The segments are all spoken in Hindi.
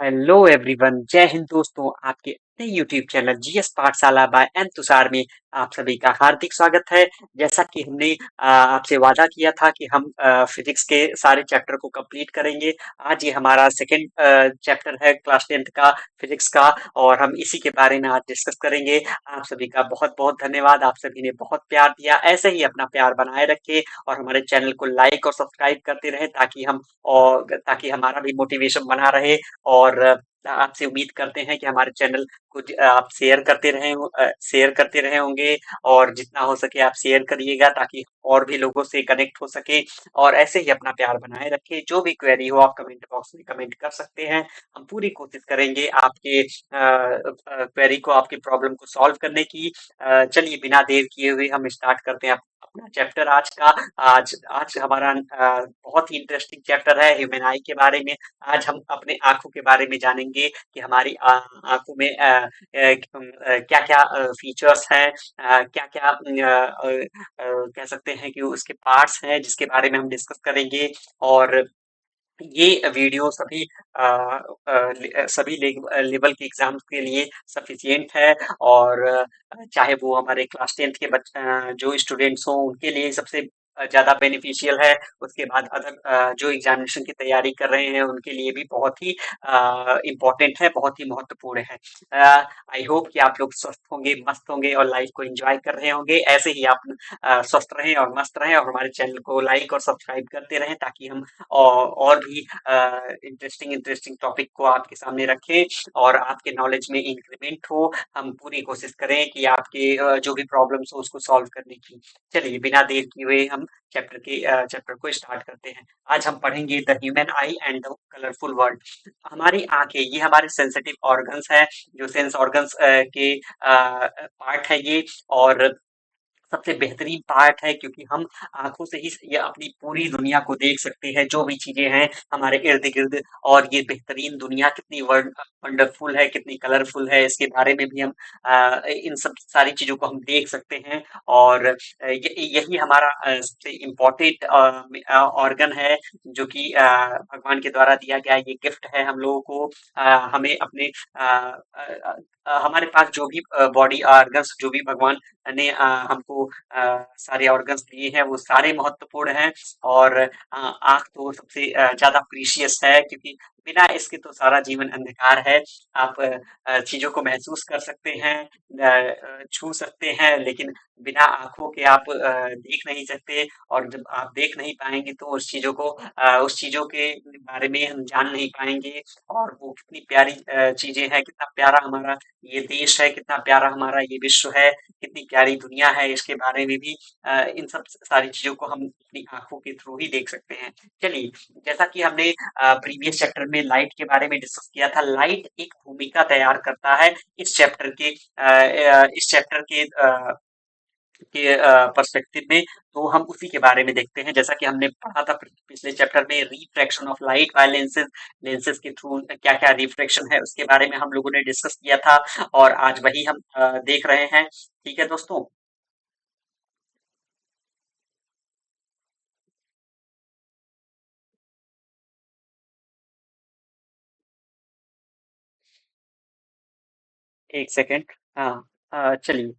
हेलो एवरीवन, जय हिंद दोस्तों। आपके अपने यूट्यूब चैनल जीएस पाठशाला बाय एन तुषार में आप सभी का हार्दिक स्वागत है। जैसा कि हमने आपसे वादा किया था कि हम फिजिक्स के सारे चैप्टर को कंप्लीट करेंगे। आज ये हमारा सेकंड चैप्टर है क्लास 10th का फिजिक्स का, और हम इसी के बारे में आज डिस्कस करेंगे। आप सभी का बहुत बहुत धन्यवाद। आप सभी ने बहुत प्यार दिया, ऐसे ही अपना प्यार बनाए रखें और हमारे चैनल को लाइक और सब्सक्राइब करते रहें ताकि हमारा भी मोटिवेशन बना रहे। और आपसे उम्मीद करते हैं कि हमारे चैनल को आप शेयर करते रहे होंगे, और जितना हो सके आप शेयर करिएगा ताकि और भी लोगों से कनेक्ट हो सके। और ऐसे ही अपना प्यार बनाए रखें। जो भी क्वेरी हो आप कमेंट बॉक्स में कमेंट कर सकते हैं। हम पूरी कोशिश करेंगे आपके क्वेरी को, आपकी प्रॉब्लम को सॉल्व करने की। चलिए बिना देर किए हुए हम स्टार्ट करते हैं अपना चैप्टर आज का। आज आज हमारा बहुत ही इंटरेस्टिंग चैप्टर है ह्यूमन आई के बारे में। आज हम अपने आँखों के बारे में जानेंगे कि हमारी आँखों में क्या-क्या फीचर्स हैं, क्या-क्या कह सकते हैं कि उसके पार्ट्स हैं जिसके बारे में हम डिस्कस करेंगे। और ये वीडियो सभी लेवल के एग्जाम्स के लिए सफिशिएंट है। और चाहे वो हमारे क्लास 10th के जो स्टूडेंट्स हों उनके लिए सबसे ज़्यादा बेनिफिशियल है। उसके बाद अदर जो एग्जामिनेशन की तैयारी कर रहे हैं उनके लिए भी बहुत ही इम्पोर्टेंट है, बहुत ही महत्वपूर्ण है। आई होप कि आप लोग स्वस्थ होंगे, मस्त होंगे और लाइफ को एंजॉय कर रहे होंगे। ऐसे ही आप स्वस्थ रहें और मस्त रहें, और हमारे चैनल को लाइक और सब्सक्राइब करते रहें ताकि हम और भी इंटरेस्टिंग इंटरेस्टिंग टॉपिक को आपके सामने रखें और आपके नॉलेज में इंक्रीमेंट हो। हम पूरी कोशिश करें कि आपके जो भी प्रॉब्लम्स हो उसको सॉल्व करने की। चलिए बिना देर किए हुए हम चैप्टर को स्टार्ट करते हैं। आज हम पढ़ेंगे the human I and the colourful world. हमारी आंखें ये हमारे सेंसिटिव ऑर्गन्स है, जो सेंस ऑर्गन्स के पार्ट है ये। और सबसे बेहतरीन पार्ट है क्योंकि हम आँखों से ही ये अपनी पूरी दुनिया को देख सकते हैं, जो भी चीज़ें हैं हमारे इर्द-गिर्द। और ये बेहतरीन दुनिया कितनी वंडरफुल है, कितनी कलरफुल है, इसके बारे में भी हम इन सब सारी चीज़ों को हम देख सकते हैं। और यही हमारा सबसे इम्पोर्टेंट ऑर्गन है, जो कि भगवान के द्वारा दिया गया ये गिफ्ट है हम लोगों को। हमें अपने हमारे पास जो भी बॉडी ऑर्गन्स जो भी भगवान ने हमको सारे ऑर्गन्स दिए हैं वो सारे महत्वपूर्ण हैं। और आँख तो सबसे ज़्यादा प्रीशियस है क्योंकि बिना इसके तो सारा जीवन अंधकार है। आप चीज़ों को महसूस कर सकते हैं, छू सकते हैं, लेकिन बिना आँखों के आप देख नहीं सकते। और जब आप देख नहीं पाएँगे तो उस चीज़ों के बारे में हम जान नहीं पाएँगे। और वो कितनी प्यारी चीज़ें हैं, कितना प्यारा हमारा ये देश है, कितना प्यारा हमारा ये विश्व है, कितनी प्यारी दुनिया है, इसके बारे में भी इन सब सारी चीज़ों को हम अपनी आँखों के थ्रू ही देख सकते हैं। चलिए, जैसा कि हमने प्रीवियस चैप्टर में लाइट के बारे में डिस्कस किया था, लाइट एक भूमिका तैयार करता है इस चैप्टर के पर्सपेक्टिव में। तो हम उसी के बारे में देखते हैं। जैसा कि हमने पढ़ा था पिछले चैप्टर में, refraction of light by lenses के थ्रू क्या-क्या रिफ्रैक्शन है उसके बारे में हम लोगों ने डिस्कस किया था। और आज वही हम देख रहे हैं। ठीक है दोस्तों। एक सेकेंड। हाँ, चलिए।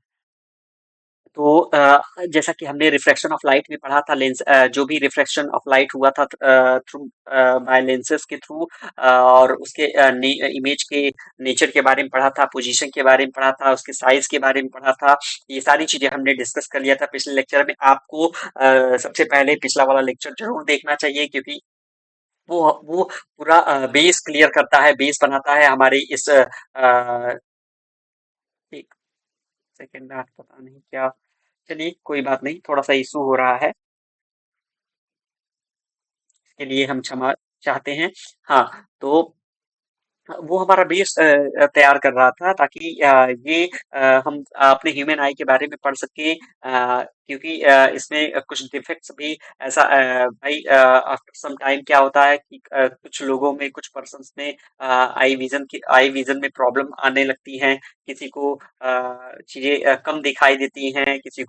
तो जैसा कि हमने रिफ्रैक्शन ऑफ लाइट में पढ़ा था, जो भी रिफ्रैक्शन ऑफ लाइट हुआ था थ्रू बाय लेंसेज के थ्रू, और उसके इमेज के नेचर के बारे में पढ़ा था, पोजीशन के बारे में पढ़ा था, उसके साइज के बारे में पढ़ा था। ये सारी चीजें हमने डिस्कस कर लिया था पिछले लेक्चर में। आपको सबसे पहले पिछला वाला लेक्चर जरूर देखना चाहिए क्योंकि वो पूरा बेस क्लियर करता है, बेस बनाता है हमारे इस एक सेकेंड, आज पता नहीं क्या। चलिए कोई बात नहीं, थोड़ा सा इशू हो रहा है, इसके लिए हम क्षमा चाहते हैं। हाँ, तो वो हमारा बेस तैयार कर रहा था ताकि ये हम अपने ह्यूमन आई के बारे में पढ़ सकें। क्योंकि इसमें कुछ डिफेक्ट्स भी ऐसा भाई आफ्टर सम टाइम क्या होता है कि कुछ लोगों में, कुछ पर्सन्स में आई विजन में प्रॉब्लम आने लगती हैं। किसी को चीजें कम दिखाई देती हैं, किसी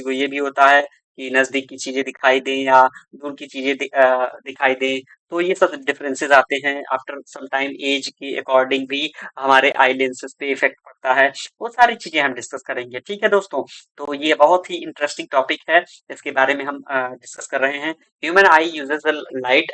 को ये भी होता है कि नजदीक की चीजें दिखाई दें या दूर की चीजें दिखाई दें। तो ये सब डिफरेंसेस आते हैं आफ्टर सम टाइम, एज के अकॉर्डिंग भी हमारे आई लेंसेज पे इफेक्ट पड़ता है। वो सारी चीजें हम डिस्कस करेंगे, ठीक है दोस्तों। तो ये बहुत ही इंटरेस्टिंग टॉपिक है, इसके बारे में हम डिस्कस कर रहे हैं। Human eye uses light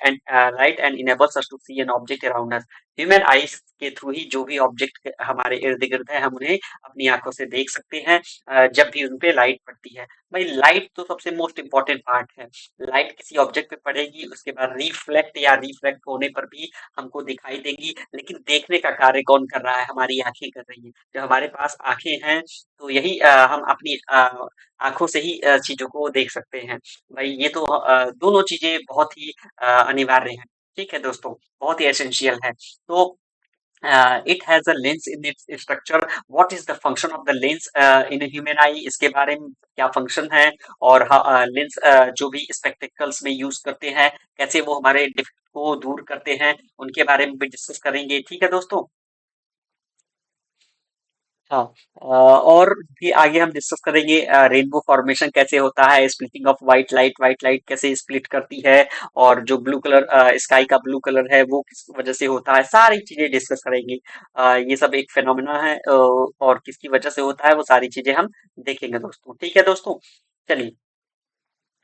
and enables us to see an object around us. Human eyes के थ्रू ही जो भी ऑब्जेक्ट हमारे इर्द गिर्द है हम उन्हें अपनी आंखों से देख सकते हैं, जब भी उन पे लाइट पड़ती है। भाई लाइट तो सबसे मोस्ट इंपॉर्टेंट पार्ट है। लाइट किसी ऑब्जेक्ट पे पड़ेगी, उसके बाद रिफ्लेक्ट या रिफ्रैक्ट होने पर भी हमको दिखाई देगी, लेकिन देखने का कार्य कौन कर रहा है? हमारी आंखें कर रही हैं। जब हमारे पास आंखें हैं तो यही हम अपनी आंखों से ही चीजों को देख सकते हैं। भाई ये तो दोनों चीजें बहुत ही अनिवार्य हैं, ठीक है दोस्तों, बहुत ही एसेंशियल है। तो it has a lens in its structure. What is the function of the lens in a human eye? इसके बारे में क्या फंक्शन है, और लेंस जो भी स्पेक्टिकल्स में यूज करते हैं, कैसे वो हमारे डिफेक्ट को दूर करते हैं, उनके बारे में भी डिस्कस करेंगे, ठीक है दोस्तों। हाँ, और भी आगे हम डिस्कस करेंगे रेनबो फॉर्मेशन कैसे होता है, स्प्लिटिंग ऑफ व्हाइट लाइट कैसे स्प्लिट करती है, और जो ब्लू कलर स्काई का ब्लू कलर है वो किस वजह से होता है, सारी चीजें डिस्कस करेंगे। ये सब एक फिनोमेना है, और किसकी वजह से होता है वो सारी चीजें हम देखेंगे दोस्तों, ठीक है दोस्तों। चलिए,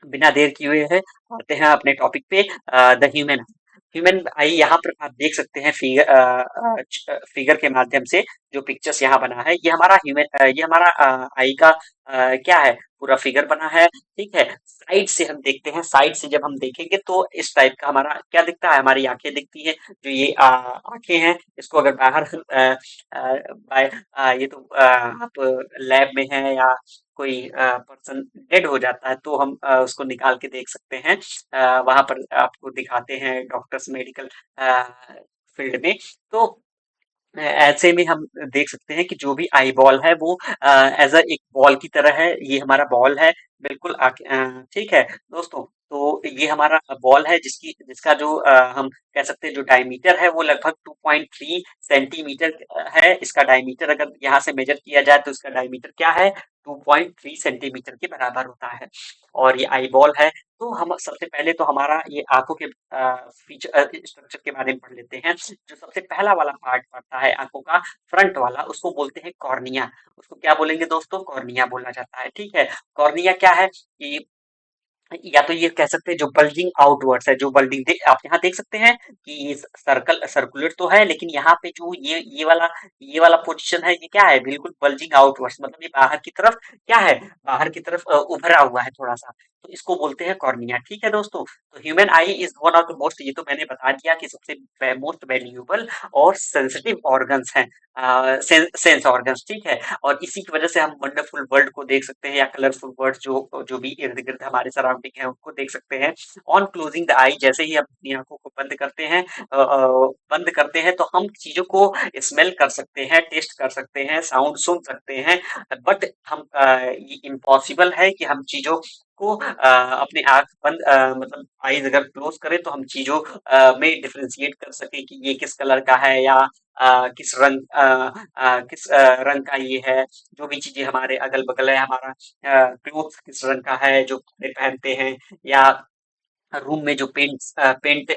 बिना देर किए हुए है आते हैं अपने टॉपिक पे, द ह्यूमन। ह्यूमन आई यहाँ पर आप देख सकते हैं फिगर के माध्यम से, जो पिक्चर्स यहाँ बना है ये हमारा ये हमारा आई का क्या है, पूरा फिगर बना है, ठीक है। साइड से हम देखते हैं, साइड से जब हम देखेंगे तो इस टाइप का हमारा क्या दिखता है, हमारी आंखें दिखती है। जो ये आंखें हैं, इसको अगर बाहर ये तो आप लैब में है या कोई पर्सन डेड हो जाता है तो हम उसको निकाल के देख सकते हैं, वहां पर आपको दिखाते हैं डॉक्टर्स मेडिकल फील्ड में। तो ऐसे में हम देख सकते हैं कि जो भी आई बॉल है वो एज अ एक बॉल की तरह है, ये हमारा बॉल है, बिल्कुल ठीक है दोस्तों। तो ये हमारा बॉल है जिसका जो हम कह सकते हैं जो डायमीटर है वो लगभग 2.3 सेंटीमीटर है। इसका डायमीटर अगर यहाँ से मेजर किया जाए तो इसका डायमीटर क्या है, 2.3 सेंटीमीटर के बराबर होता है। और ये आई बॉल है। तो हम सबसे पहले तो हमारा ये आंखों के फीचर स्ट्रक्चर के बारे में पढ़ लेते हैं। जो सबसे पहला वाला पार्ट पड़ता है आंखों का, फ्रंट वाला, उसको बोलते हैं कॉर्निया। उसको क्या बोलेंगे दोस्तों, कॉर्निया बोला जाता है, ठीक है। कॉर्निया क्या है कि, या तो ये कह सकते हैं जो बल्जिंग आउटवर्ड्स है, जो बल्जिंग आप यहाँ देख सकते हैं कि ये सर्कुलर तो है, लेकिन यहाँ पे जो ये वाला पोजीशन है, ये क्या है, बिल्कुल बल्जिंग आउटवर्ड्स, मतलब ये बाहर की तरफ क्या है, बाहर की तरफ उभरा हुआ है थोड़ा सा। तो इसको बोलते हैं कॉर्निया, ठीक है दोस्तों। तो human I is one of the most, ये तो मैंने बता दिया कि सबसे मोस्ट वैल्यूएबल और सेंसिटिव ऑर्गन्स हैं, सेंस ऑर्गन्स, ठीक है। और इसी की वजह से हम वंडरफुल वर्ल्ड को देख सकते हैं, या कलरफुल वर्ल्ड जो जो भी इर्द गिर्द हमारे सराउंडिंग है उनको देख सकते हैं। ऑन क्लोजिंग द आई, जैसे ही हम अपनी आंखों को बंद करते हैं तो हम चीजों को स्मेल कर सकते हैं, टेस्ट कर सकते हैं, साउंड सुन सकते हैं। बट ये इम्पॉसिबल है कि हम चीजों को अपने आंख बंद मतलब आईज अगर क्लोज करें तो हम चीजों में डिफरेंशिएट कर सकें कि ये किस कलर का है, या किस रंग का ये है। जो भी चीजें हमारे अगल बगल है, हमारा क्लोथ किस रंग का है जो कपड़े पहनते हैं, या रूम में जो पेंट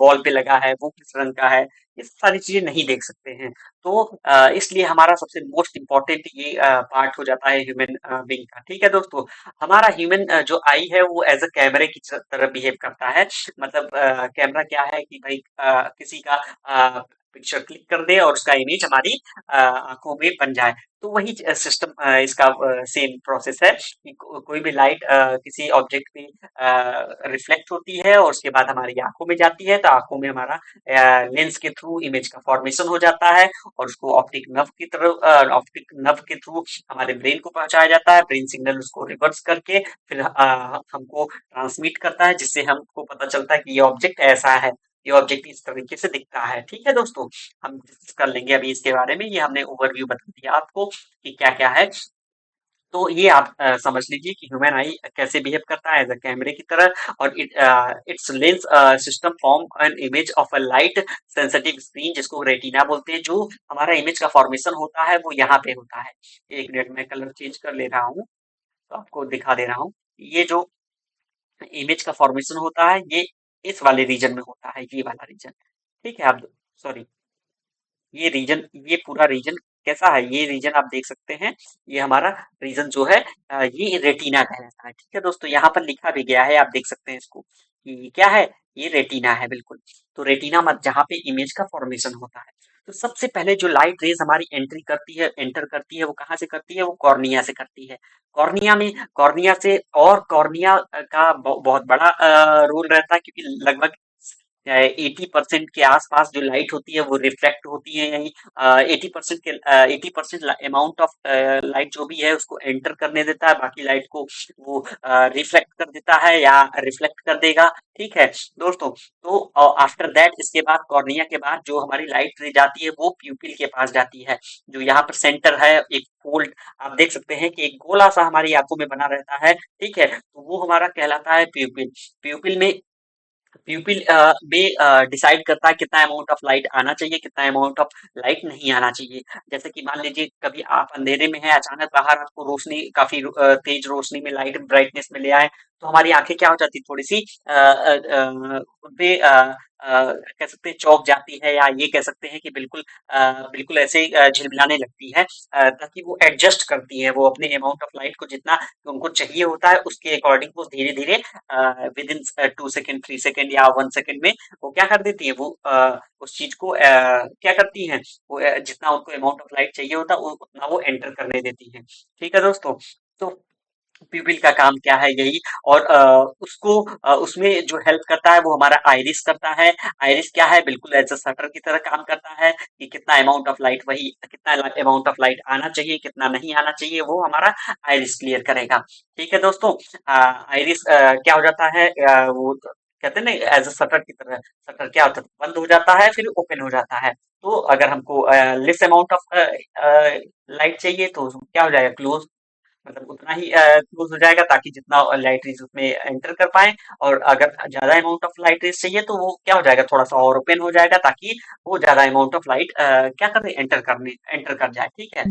वॉल पे लगा है वो किस रंग का है, ये सारी चीजें नहीं देख सकते हैं। तो इसलिए हमारा सबसे मोस्ट इम्पोर्टेंट ये पार्ट हो जाता है ह्यूमन बीइंग का, ठीक है दोस्तों। हमारा ह्यूमन जो आई है वो एज अ कैमरे की तरह बिहेव करता है। मतलब कैमरा क्या है कि भाई किसी का पिक्चर क्लिक कर दे और उसका इमेज हमारी आंखों में बन जाए। तो वही सिस्टम इसका सेम प्रोसेस है कि कोई भी लाइट किसी ऑब्जेक्ट पे रिफ्लेक्ट होती है और उसके बाद हमारी आंखों में जाती है, तो आंखों में हमारा लेंस के थ्रू इमेज का फॉर्मेशन हो जाता है, और उसको ऑप्टिक नर्व के थ्रू हमारे ब्रेन को पहुंचाया जाता है। ब्रेन सिग्नल उसको रिवर्स करके फिर हमको ट्रांसमिट करता है, जिससे हमको पता चलता है कि ये ऑब्जेक्ट ऐसा है, ये ऑब्जेक्ट इस तरीके से दिखता है, ठीक है दोस्तों। हम डिस्कस कर लेंगे अभी इसके बारे में, ये हमने ओवरव्यू बता दिया आपको कि क्या क्या है। तो ये आप समझ लीजिए कि ह्यूमन आई कैसे बिहेव करता है एज अ कैमरे की तरह, और it's lens system form an image of a light sensitive screen, जिसको रेटिना बोलते हैं। जो हमारा इमेज का फॉर्मेशन होता है वो यहाँ पे होता है। एक मिनट में कलर चेंज कर ले रहा हूँ, तो आपको दिखा दे रहा हूँ। ये जो इमेज का फॉर्मेशन होता है, ये इस वाले रीजन में होता है, ये वाला रीजन। ठीक है, आप सॉरी, ये रीजन, ये पूरा रीजन कैसा है, ये रीजन आप देख सकते हैं, ये हमारा रीजन जो है ये रेटिना कहलाता है। ठीक है दोस्तों, यहाँ पर लिखा भी गया है, आप देख सकते हैं इसको कि क्या है, ये रेटिना है बिल्कुल। तो रेटिना मत जहाँ पे इमेज का फॉर्मेशन होता है। तो सबसे पहले जो लाइट रेज हमारी एंट्री करती है, एंटर करती है, वो कहाँ से करती है, वो कॉर्निया से करती है। कॉर्निया में, कॉर्निया से, और कॉर्निया का बहुत बड़ा रोल रहता है, क्योंकि लगभग 80% के आसपास जो लाइट होती है वो रिफ्लेक्ट होती है यही। 80% के 80% अमाउंट ऑफ लाइट जो भी है उसको एंटर करने देता है, बाकी लाइट को वो रिफ्लेक्ट कर देता है या रिफ्लेक्ट कर देगा। ठीक है दोस्तों, तो आफ्टर दैट, इसके बाद कॉर्निया के बाद जो हमारी लाइट रे जाती है वो प्यूपिल के पास जाती है। जो यहाँ पर सेंटर है, एक फोल्ड आप देख सकते हैं कि एक गोला सा हमारी आंखों में बना रहता है। ठीक है, तो वो हमारा कहलाता है प्यूपिल। प्यूपिल में, प्यूपिल में डिसाइड करता है कितना अमाउंट ऑफ लाइट आना चाहिए, कितना अमाउंट ऑफ लाइट नहीं आना चाहिए। जैसे कि मान लीजिए कभी आप अंधेरे में हैं, अचानक बाहर आपको रोशनी, काफी तेज रोशनी में, लाइट ब्राइटनेस में ले आए, तो हमारी आंखें क्या हो जाती, थोड़ी सी उनपे कह सकते हैं चौक जाती है, या ये कह सकते हैं कि बिल्कुल बिल्कुल ऐसे झिलमिलाने लगती है, ताकि वो एडजस्ट करती है, वो अपने अमाउंट ऑफ लाइट को जितना उनको चाहिए होता है उसके अकॉर्डिंग वो धीरे धीरे विद इन 2 सेकेंड, 3 सेकेंड या 1 सेकेंड में वो क्या कर देती है, वो उस चीज को क्या करती हैं, वो जितना उनको अमाउंट ऑफ लाइट चाहिए होता है उतना वो एंटर करने देती है। ठीक है दोस्तों, तो प्यूपिल का काम क्या है, यही। और उसको उसमें जो हेल्प करता है वो हमारा आइरिस करता है। आइरिस क्या है, बिल्कुल एज अ शटर की तरह काम करता है, कि कितना अमाउंट ऑफ लाइट, वही कितना अमाउंट ऑफ लाइट आना चाहिए, कितना नहीं आना चाहिए, वो हमारा आइरिस क्लियर करेगा। ठीक है दोस्तों, आइरिस क्या हो जाता है, वो कहते हैं ना एज अ शटर की तरह, शटर क्या होता है, बंद हो जाता है फिर ओपन हो जाता है। तो अगर हमको लेस अमाउंट ऑफ लाइट चाहिए तो क्या हो जाएगा, क्लोज, मतलब उतना ही क्लोज हो जाएगा ताकि जितना लाइट रेज उसमें एंटर कर पाए। और अगर ज्यादा अमाउंट ऑफ लाइट रेज चाहिए तो वो क्या हो जाएगा, थोड़ा सा और ओपन हो जाएगा ताकि वो ज्यादा अमाउंट ऑफ लाइट क्या कर एंटर कर जाए। ठीक है,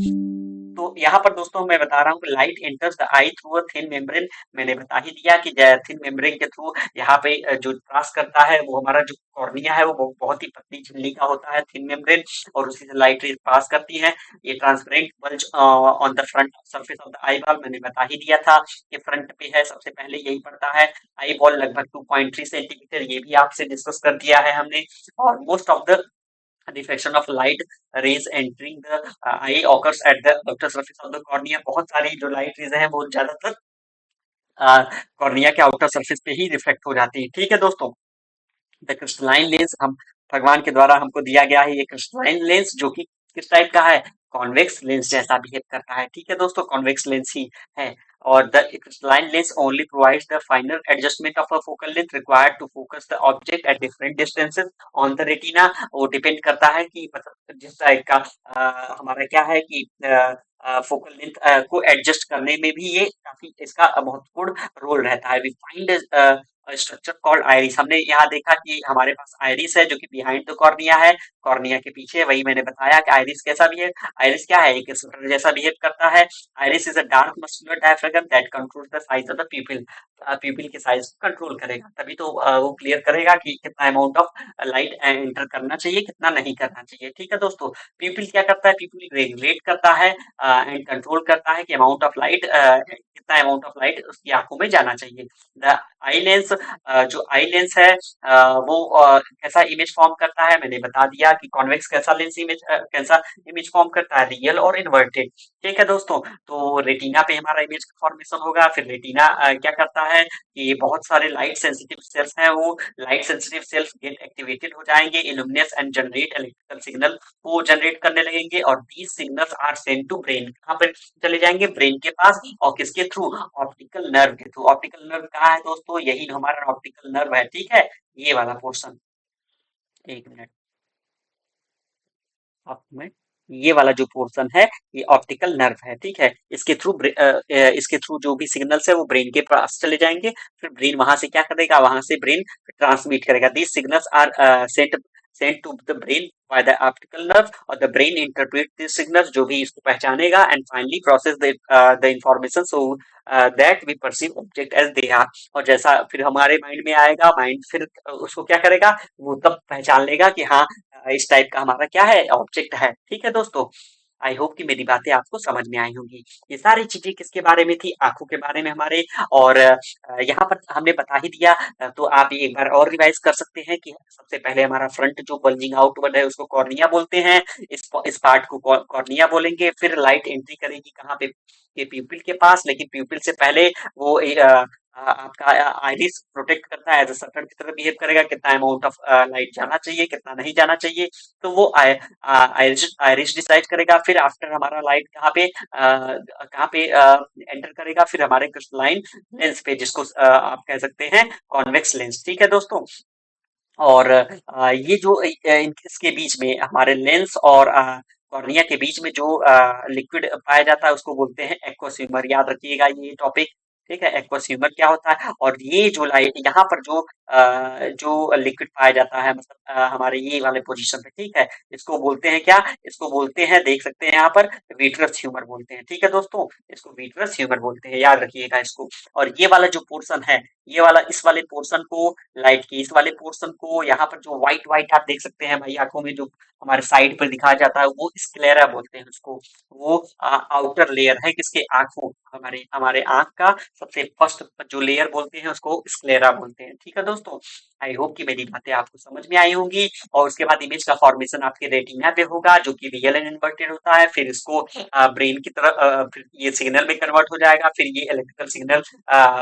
तो यहाँ पर दोस्तों मैं बता रहा हूँ कि light enters the I through a thin membrane. मैंने बता ही दिया कि थिन मेम्ब्रेन के थ्रू यहाँ पे जो पास करता है वो हमारा जो कॉर्निया है वो बहुत ही पतली झिल्ली का होता है, थिन मेम्ब्रेन, और उसी से लाइट रेज पास करती है। ये transparent bulge on the front surface of the eye ball, मैंने बता ही दिया था कि फ्रंट पे है, सबसे पहले यही पड़ता है। आई बॉल लगभग 2.3 सेंटीमीटर, ये भी आपसे डिस्कस कर दिया है हमने। और most of the diffraction of light rays entering the eye occurs at the outer surface of the cornea। बहुत सारी जो लाइट रेज हैं वो ज्यादातर कॉर्निया के आउटर सरफेस पे ही रिफ्लेक्ट हो जाती है। ठीक है दोस्तों, द क्रिस्टलाइन लेंस, हम भगवान के द्वारा हमको दिया गया है ये क्रिस्टलाइन लेंस, जो कि किस टाइप का है, कॉन्वेक्स लेंस जैसा बिहेव करता है। ठीक है दोस्तों, कॉन्वेक्स लेंस ही है। और the crystalline lens only provides the final adjustment of a focal length required to focus the object at different distances on the retina. वो डिपेंड करता है कि मतलब जिस टाइप का हमारा क्या है कि फोकल लेंथ को एडजस्ट करने में भी ये काफी इसका महत्वपूर्ण रोल रहता है। We find structure called iris, हमने यहाँ देखा कि हमारे पास आइरिस है जो कि बिहाइंड द कॉर्निया है, कॉर्निया के पीछे, वही मैंने बताया कि आइरिस कैसा बिहेव, आइरिस क्या है, एक स्वेटर जैसा बिहेव करता है। Iris is a dark muscular diaphragm that controls the size of the people, people के साइज को कंट्रोल करेगा, तभी तो वो क्लियर करेगा कि कितना अमाउंट ऑफ लाइट एंटर करना चाहिए, कितना नहीं करना चाहिए। ठीक है दोस्तों, पीपल क्या करता है, पीपल रेगुलेट करता है एंड कंट्रोल करता है कि अमाउंट ऑफ लाइट, कितना अमाउंट ऑफ लाइट उसकी आंखों में जाना चाहिए। द आई लेंस, जो आई लेंस है वो कैसा इमेज फॉर्म करता है, मैंने बता दिया कि कॉन्वेक्स कैसा लेंस इमेज, कैसा इमेज फॉर्म करता है, रियल और इन्वर्टेड। ठीक है दोस्तों, तो रेटिना पे हमारा इमेज फॉर्मेशन होगा, फिर रेटिना क्या करता है कि बहुत सारे लाइट सेंसिटिव सेल्स हैं, वो light sensitive cells get activated हो जाएंगे, illuminance and generate electrical signal को जनरेट करने लगेंगे, और these signals are send to brain, कहाँ पर चले जाएंगे, ब्रेन के पास, और किसके थ्रू, ऑप्टिकल नर्व के थ्रू। ऑप्टिकल नर्व कहाँ है दोस्तों, यही हमारा ऑप्टिकल नर्व है। ठीक है, ये वाला पोर्शन, एक मिनट, आप में ये वाला जो पोर्शन है ये ऑप्टिकल नर्व है। ठीक है, इसके थ्रू जो भी सिग्नल्स है वो ब्रेन के पास चले जाएंगे, फिर ब्रेन वहां से क्या करेगा, वहां से ब्रेन ट्रांसमिट करेगा। These signals are sent sent to the brain by the optical nerve, और the brain interpret this signals, जो भी इसको पहचानेगा, and finally process the information so that we perceive object as they are. और जैसा फिर हमारे माइंड में आएगा, माइंड फिर उसको क्या करेगा, वो तब पहचान लेगा कि हाँ, इस टाइप का हमारा क्या है, ऑब्जेक्ट है। ठीक है दोस्तों, आई होप कि मेरी बातें आपको समझ में आई होंगी। ये सारी चीजें किसके बारे में थी, आंखों के बारे में हमारे। और यहाँ पर हमने बता ही दिया, तो आप ये एक बार और रिवाइज कर सकते हैं कि सबसे पहले हमारा फ्रंट जो बल्जिंग आउटवर्ड है उसको कॉर्निया बोलते हैं। इस पार्ट को कॉर्निया बोलेंगे। फिर लाइट एंट्री करेगी कहाँ पे, के प्यूपिल के पास, लेकिन प्यूपिल से पहले वो आपका आइरिस प्रोटेक्ट करता है, एज अ शटर की तरह बिहेव करेगा, कितना अमाउंट ऑफ लाइट जाना चाहिए, कितना नहीं जाना चाहिए। तो वो आइरिस आइरिस डिसाइड करेगा। फिर आफ्टर हमारा लाइट कहाँ पे एंटर करेगा, फिर हमारे क्रिस्टलाइन लेंस पे, जिसको आप कह सकते हैं कॉन्वेक्स लेंस। ठीक है दोस्तों, और ये जो इसके बीच में हमारे लेंस और कॉर्निया के बीच में जो लिक्विड पाया जाता है उसको बोलते हैं एक्वस ह्यूमर। याद रखिएगा ये टॉपिक। ठीक है, एक्वस ह्यूमर क्या होता है। और ये जो लाइट यहाँ पर जो लिक्विड पाया जाता है, मतलब हमारे ये वाले पोजीशन पे, ठीक है, इसको बोलते हैं क्या, इसको बोलते हैं, देख सकते हैं यहाँ पर, विट्रस ह्यूमर बोलते हैं। ठीक है दोस्तों, इसको विट्रस ह्यूमर बोलते हैं, याद रखिएगा इसको। और ये वाला जो पोर्शन है, ये वाला, इस वाले पोर्शन को, लाइट की इस वाले पोर्शन को, यहाँ पर जो व्हाइट व्हाइट आप देख सकते हैं भाई आंखों में, जो हमारे साइड पर दिखाया जाता है, वो स्क्लेरा बोलते हैं उसको। वो आउटर लेयर है किसके, आंखों, हमारे हमारे आंख का सबसे फर्स्ट जो लेयर बोलते हैं उसको स्क्लेरा बोलते हैं। ठीक है दोस्तों, आई होप कि मेरी बातें आपको समझ में आई होंगी। और उसके बाद इमेज का फॉर्मेशन आपके रेटिना पे होगा, जो कि रियल एंड इन्वर्टेड होता है। फिर इसको ब्रेन की तरफ फिर ये सिग्नल में कन्वर्ट हो जाएगा। फिर ये electrical signal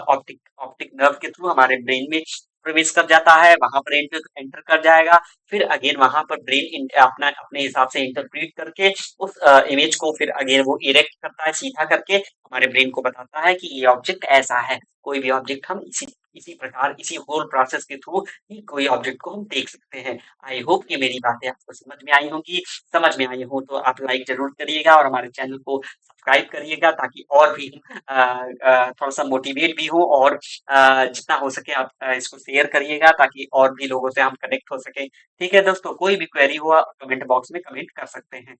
optic optic nerve के थ्रू हमारे ब्रेन में प्रवेश कर जाता है, वहां पर एंटर एंटर कर जाएगा। फिर अगेन वहां पर ब्रेन अपना अपने हिसाब से इंटरप्रेट करके उस इमेज को फिर अगेन वो इरेक्ट करता है, सीधा करके हमारे ब्रेन को बताता है कि ये ऑब्जेक्ट ऐसा है। कोई भी ऑब्जेक्ट हम इसी इसी प्रकार, इसी होल प्रोसेस के थ्रू ही कोई ऑब्जेक्ट को हम देख सकते हैं। आई होप कि मेरी बातें आपको समझ में आई होंगी। समझ में आई हो तो आप लाइक जरूर करिएगा, और हमारे चैनल को सब्सक्राइब करिएगा, ताकि और भी थोड़ा सा मोटिवेट भी हो। और जितना हो सके आप इसको शेयर करिएगा, ताकि और भी लोगों से हम कनेक्ट हो सके। ठीक है दोस्तों, कोई भी क्वेरी हुआ कमेंट बॉक्स में कमेंट कर सकते हैं।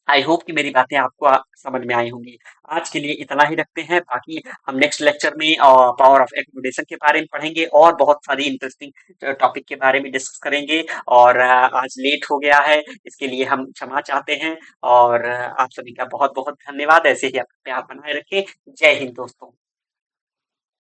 आई होप कि मेरी बातें आपको समझ में आई होंगी। आज के लिए इतना ही रखते हैं, बाकी हम नेक्स्ट लेक्चर में पावर ऑफ एकोमोडेशन के बारे में पढ़ेंगे, और बहुत सारी इंटरेस्टिंग टॉपिक के बारे में डिस्कस करेंगे। और आज लेट हो गया है, इसके लिए हम क्षमा चाहते हैं। और आप सभी का बहुत बहुत धन्यवाद। ऐसे ही आप प्यार बनाए रखें। जय हिंद दोस्तों।